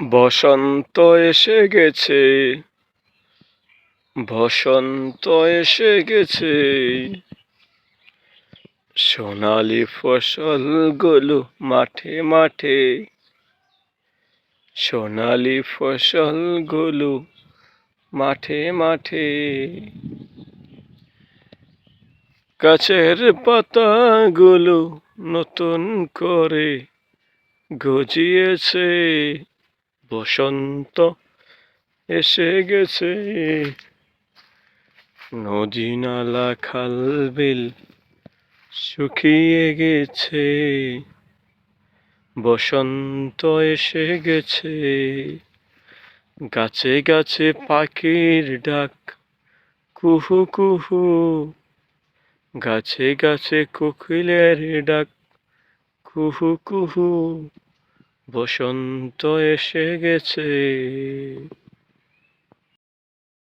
বসন্ত এসে গেছে, বসন্ত এসে গেছে, সোনালি ফসলগুলো মাঠে মাঠে, সোনালি ফসলগুলো মাঠে মাঠে, গাছের পাতাগুলো নতুন করে গজিয়েছে, বসন্ত এসে গেছে। নদী নালা খাল বিল শুকিয়ে গেছে, বসন্ত এসে গেছে। গাছে গাছে পাখির ডাক কুহু কুহু, গাছে গাছে কোকিলের ডাক কুহু কুহু, বসন্ত এসে গেছে।